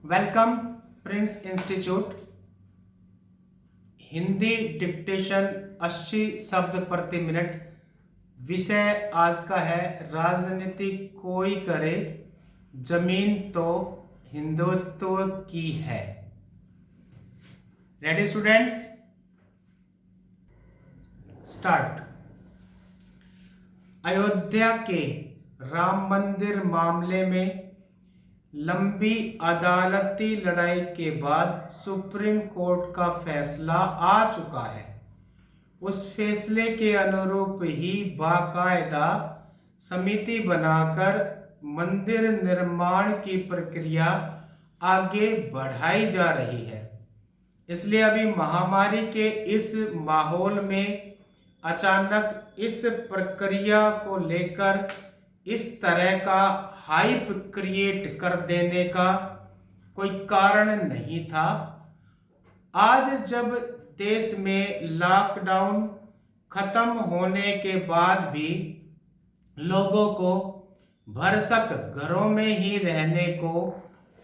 Welcome Prince institute. Hindi dictation 80 शब्द प्रति minute. विषय आज का है राजनीति कोई करे, जमीन तो हिंदुत्व की है। Ready students, start. अयोध्या के राम मंदिर मामले में लंबी अदालती लड़ाई के बाद सुप्रीम कोर्ट का फैसला आ चुका है। उस फैसले के अनुरूप ही बाकायदा समिति बनाकर मंदिर निर्माण की प्रक्रिया आगे बढ़ाई जा रही है। इसलिए अभी महामारी के इस माहौल में अचानक इस प्रक्रिया को लेकर इस तरह का हाइप क्रिएट कर देने का कोई कारण नहीं था। आज जब देश में लॉकडाउन खत्म होने के बाद भी लोगों को भरसक घरों में ही रहने को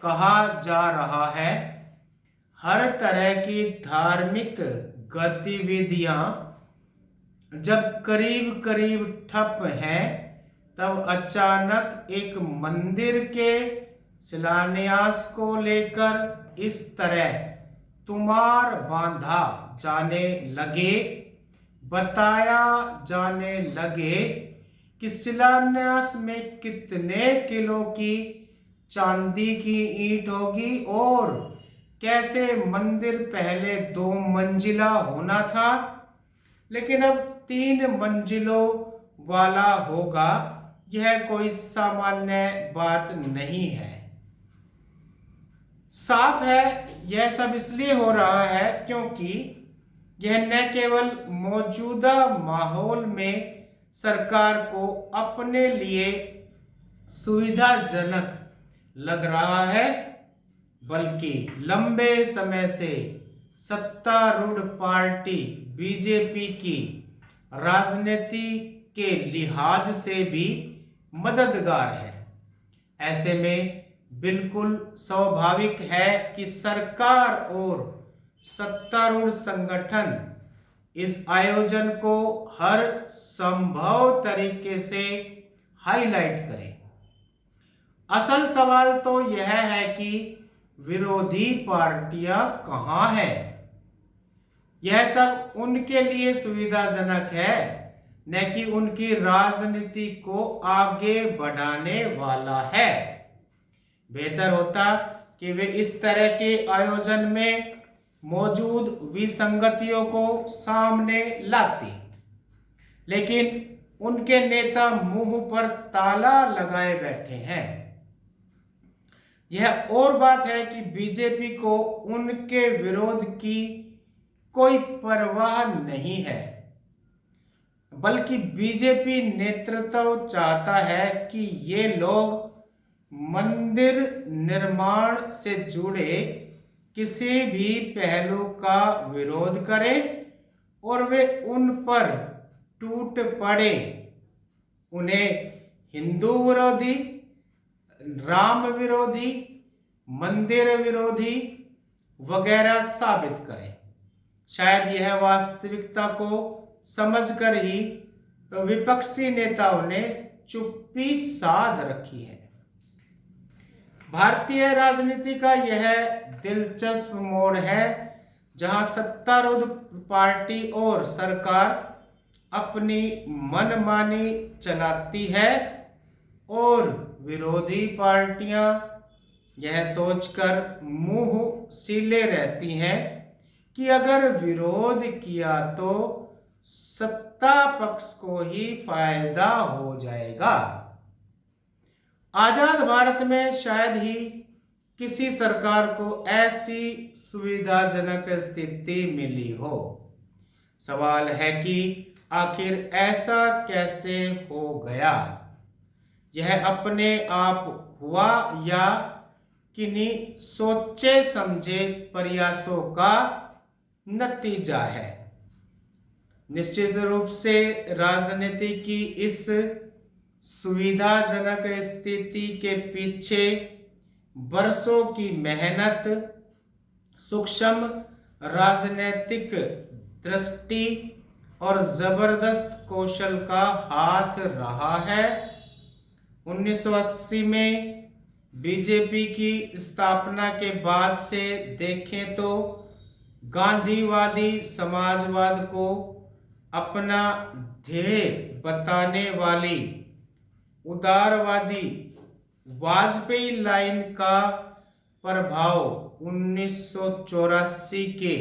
कहा जा रहा है, हर तरह की धार्मिक गतिविधियां जब करीब करीब ठप हैं, तब अचानक एक मंदिर के शिलान्यास को लेकर इस तरह तुमार बांधा जाने लगे, बताया जाने लगे कि शिलान्यास में कितने किलो की चांदी की ईंट होगी और कैसे मंदिर पहले 2 मंजिला होना था लेकिन अब 3 मंजिलों वाला होगा। यह कोई सामान्य बात नहीं है। साफ है, यह सब इसलिए हो रहा है क्योंकि यह न केवल मौजूदा माहौल में सरकार को अपने लिए सुविधाजनक लग रहा है, बल्कि लंबे समय से सत्तारूढ़ पार्टी बीजेपी की राजनीति के लिहाज से भी मददगार है। ऐसे में बिल्कुल स्वाभाविक है कि सरकार और सत्तारूढ़ संगठन इस आयोजन को हर संभव तरीके से हाईलाइट करें। असल सवाल तो यह है कि विरोधी पार्टियां कहां हैं। यह सब उनके लिए सुविधाजनक है, न कि उनकी राजनीति को आगे बढ़ाने वाला है। बेहतर होता कि वे इस तरह के आयोजन में मौजूद विसंगतियों को सामने लाती, लेकिन उनके नेता मुंह पर ताला लगाए बैठे हैं। यह और बात है कि बीजेपी को उनके विरोध की कोई परवाह नहीं है, बल्कि बीजेपी नेतृत्व चाहता है कि ये लोग मंदिर निर्माण से जुड़े किसी भी पहलू का विरोध करें और वे उन पर टूट पड़े, उन्हें हिंदू विरोधी, राम विरोधी, मंदिर विरोधी वगैरह साबित करें। शायद यह वास्तविकता को समझकर ही विपक्षी नेताओं ने चुप्पी साध रखी है। भारतीय राजनीति का यह दिलचस्प मोड़ है जहां सत्तारूढ़ पार्टी और सरकार अपनी मनमानी चलाती है और विरोधी पार्टियां यह सोचकर मुंह सीले रहती हैं कि अगर विरोध किया तो सत्ता पक्ष को ही फायदा हो जाएगा। आजाद भारत में शायद ही किसी सरकार को ऐसी सुविधाजनक स्थिति मिली हो। सवाल है कि आखिर ऐसा कैसे हो गया? यह अपने आप हुआ या किन्हीं सोचे समझे प्रयासों का नतीजा है? निश्चित रूप से राजनीति की इस सुविधाजनक स्थिति के पीछे वर्षों की मेहनत, सूक्ष्म राजनीतिक दृष्टि और जबरदस्त कौशल का हाथ रहा है। 1980 में बीजेपी की स्थापना के बाद से देखें तो गांधीवादी समाजवाद को अपना ध्येय बताने वाली उदारवादी वाजपेयी लाइन का प्रभाव 1984 के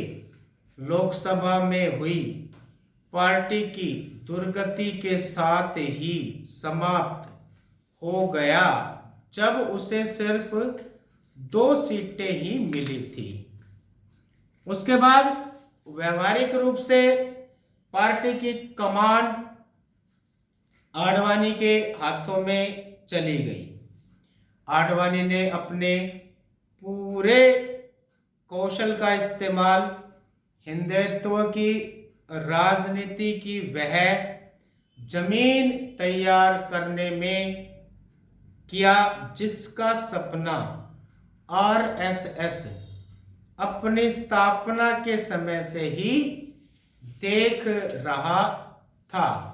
लोकसभा में हुई पार्टी की दुर्गति के साथ ही समाप्त हो गया, जब उसे सिर्फ 2 सीटें ही मिली थी। उसके बाद व्यवहारिक रूप से पार्टी की कमान आडवाणी के हाथों में चली गई। आडवाणी ने अपने पूरे कौशल का इस्तेमाल हिंदुत्व की राजनीति की वह जमीन तैयार करने में किया जिसका सपना आरएसएस अपनी स्थापना के समय से ही देख रहा था।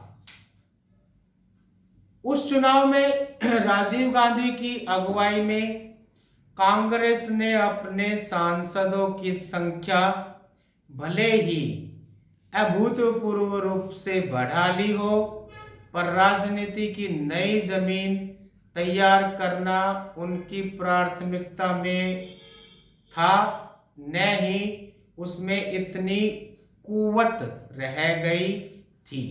उस चुनाव में राजीव गांधी की अगुवाई में कांग्रेस ने अपने सांसदों की संख्या भले ही अभूतपूर्व रूप से बढ़ा ली हो, पर राजनीति की नई जमीन तैयार करना उनकी प्राथमिकता में था, न ही उसमें इतनी कुव्वत रह गई थी।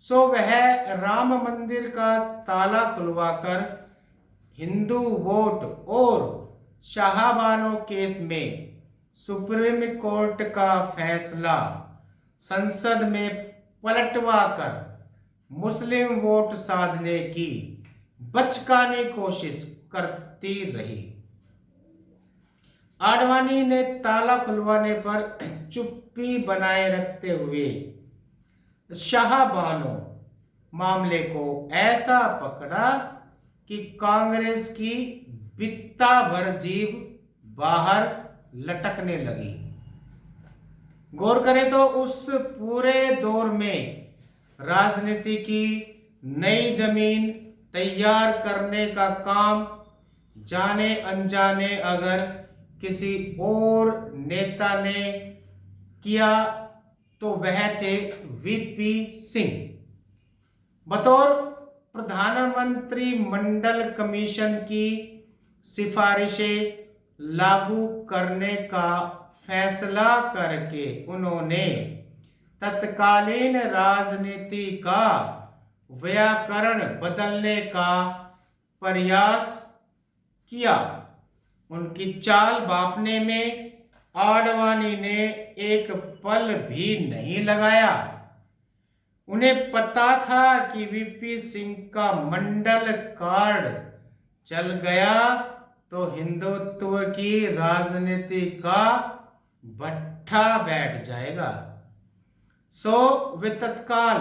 सो वह राम मंदिर का ताला खुलवाकर हिंदू वोट और शाहबानो केस में सुप्रीम कोर्ट का फैसला संसद में पलटवा कर मुस्लिम वोट साधने की बचकाने कोशिश करती रही। आडवाणी ने ताला खुलवाने पर चुप्पी बनाए रखते हुए शाहबानो मामले को ऐसा पकड़ा कि कांग्रेस की बित्ता भर जीभ बाहर लटकने लगी। गौर करें तो उस पूरे दौर में राजनीति की नई जमीन तैयार करने का काम जाने अनजाने अगर किसी और नेता ने किया तो वह थे वीपी सिंह। बतौर प्रधानमंत्री मंडल कमीशन की सिफारिशें लागू करने का फैसला करके उन्होंने तत्कालीन राजनीति का व्याकरण बदलने का प्रयास किया। उनकी चाल भांपने में आडवाणी ने एक पल भी नहीं लगाया। उन्हें पता था कि वीपी सिंह का मंडल कार्ड चल गया तो हिंदुत्व की राजनीति का भट्ठा बैठ जाएगा। सो वे तत्काल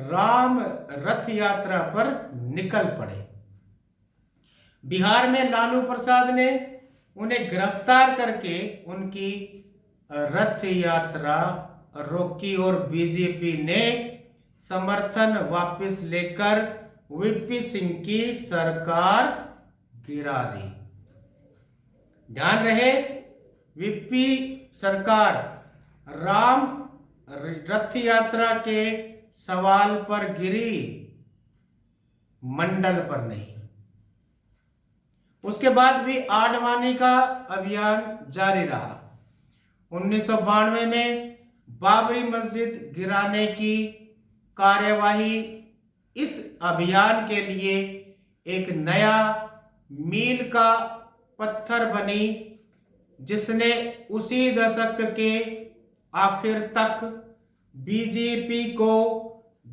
राम रथ यात्रा पर निकल पड़े। बिहार में लालू प्रसाद ने उन्हें गिरफ्तार करके उनकी रथ यात्रा रोकी और बीजेपी ने समर्थन वापस लेकर वीपी सिंह की सरकार गिरा दी। ध्यान रहे, वीपी सरकार राम रथ यात्रा के सवाल पर गिरी, मंडल पर नहीं। उसके बाद भी आडवाणी का अभियान जारी रहा। 1992 में बाबरी मस्जिद गिराने की कार्यवाही इस अभियान के लिए एक नया मील का पत्थर बनी, जिसने उसी दशक के आखिर तक बीजेपी को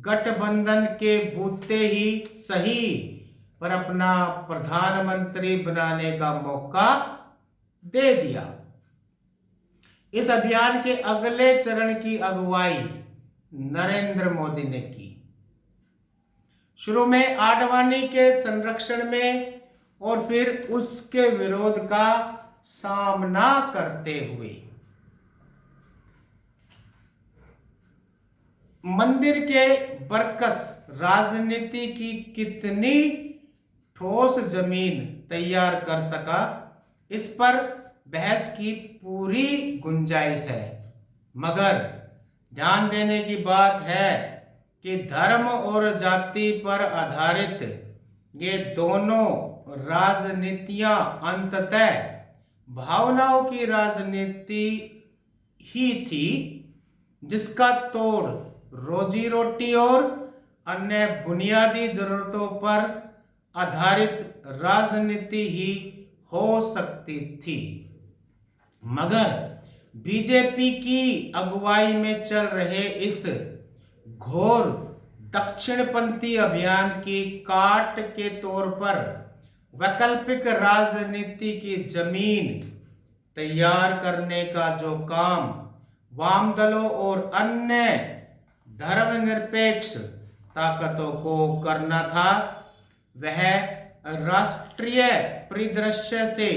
गठबंधन के बूते ही सही पर अपना प्रधानमंत्री बनाने का मौका दे दिया। इस अभियान के अगले चरण की अगुवाई नरेंद्र मोदी ने की। शुरू में आडवाणी के संरक्षण में और फिर उसके विरोध का सामना करते हुए मंदिर के बरकस राजनीति की कितनी ठोस जमीन तैयार कर सका, इस पर बहस की पूरी गुंजाइश है। मगर ध्यान देने की बात है कि धर्म और जाति पर आधारित ये दोनों राजनीतियां अंततः भावनाओं की राजनीति ही थी, जिसका तोड़ रोजी रोटी और अन्य बुनियादी जरूरतों पर आधारित राजनीति ही हो सकती थी। मगर बीजेपी की अगुवाई में चल रहे इस घोर दक्षिणपंथी अभियान की काट के तौर पर वैकल्पिक राजनीति की जमीन तैयार करने का जो काम वाम दलों और अन्य धर्मनिरपेक्ष ताकतों को करना था, वह राष्ट्रीय परिदृश्य से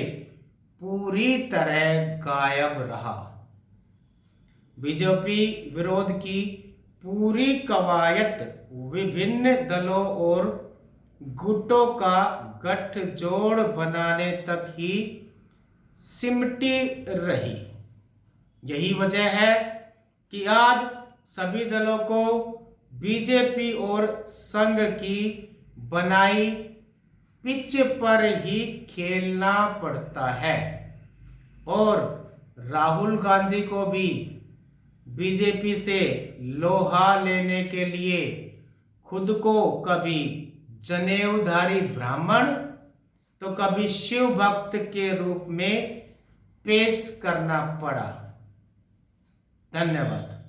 पूरी तरह गायब रहा। बीजेपी विरोध की पूरी कवायद विभिन्न दलों और गुटों का गठजोड़ बनाने तक ही सिमटी रही। यही वजह है कि आज सभी दलों को बीजेपी और संघ की बनाई पिच पर ही खेलना पड़ता है और राहुल गांधी को भी बीजेपी से लोहा लेने के लिए खुद को कभी जनेऊधारी ब्राह्मण तो कभी शिव भक्त के रूप में पेश करना पड़ा। धन्यवाद।